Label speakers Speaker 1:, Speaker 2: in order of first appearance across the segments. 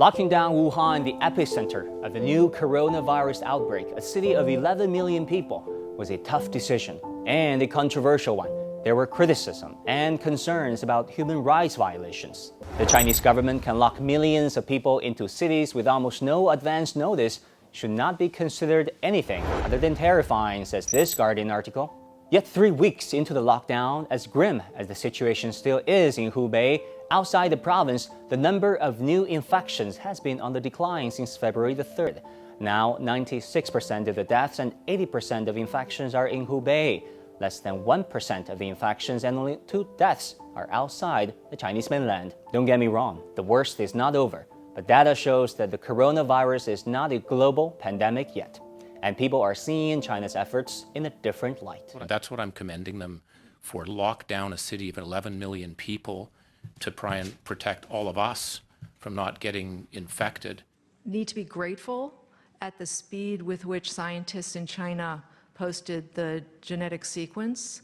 Speaker 1: Locking down Wuhan, the epicenter of the new coronavirus outbreak, a city of 11 million people, was a tough decision and a controversial one. There were criticism and concerns about human rights violations. The Chinese government can lock millions of people into cities with almost no advance notice should not be considered anything other than terrifying, says this Guardian article. Yet 3 weeks into the lockdown, as grim as the situation still is in Hubei, outside the province, the number of new infections has been on the decline since February the 3rd. Now, 96% of the deaths and 80% of infections are in Hubei. Less than 1% of the infections and only 2 deaths are outside the Chinese mainland. Don't get me wrong, the worst is not over, but data shows that the coronavirus is not a global pandemic yet, and people are seeing China's efforts in a different light.
Speaker 2: That's what I'm commending them for. Lock down a city of 11 million people to try and protect all of us from not getting infected.
Speaker 3: Need to be grateful at the speed with which scientists in China posted the genetic sequence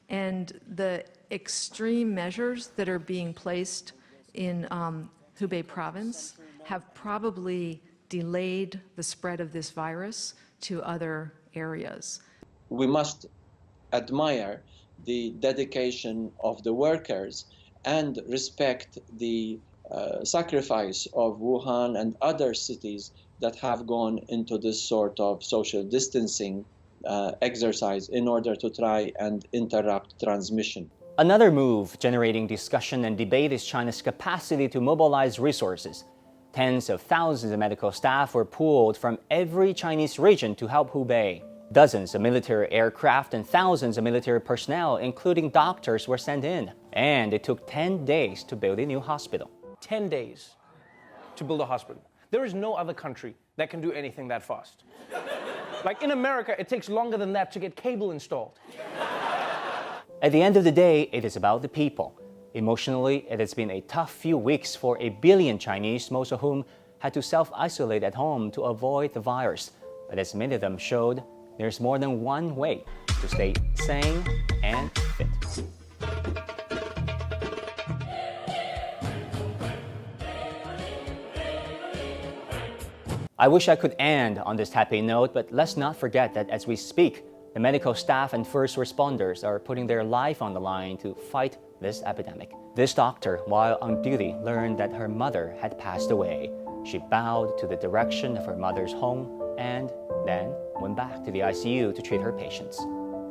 Speaker 3: and the extreme measures that are being placed in Hubei province have probably delayed the spread of this virus to other areas.
Speaker 4: We must admire the dedication of the workers and respect the sacrifice of Wuhan and other cities that have gone into this sort of social distancing exercise in order to try and interrupt transmission.
Speaker 1: Another move generating discussion and debate is China's capacity to mobilize resources. Tens of thousands of medical staff were pulled from every Chinese region to help Hubei. Dozens of military aircraft and thousands of military personnel, including doctors, were sent in. And it took 10 days to build a new hospital.
Speaker 5: 10 days to build a hospital. There is no other country that can do anything that fast. Like in America, it takes longer than that to get cable installed.
Speaker 1: At the end of the day, it is about the people. Emotionally, it has been a tough few weeks for 1 billion Chinese, most of whom had to self-isolate at home to avoid the virus. But as many of them showed, there's more than one way to stay sane and fit. I wish I could end on this happy note, but let's not forget that as we speak, the medical staff and first responders are putting their life on the line to fight this epidemic. This doctor, while on duty, learned that her mother had passed away. She bowed to the direction of her mother's home and then went back to the ICU to treat her patients.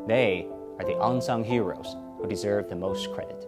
Speaker 1: They are the unsung heroes who deserve the most credit.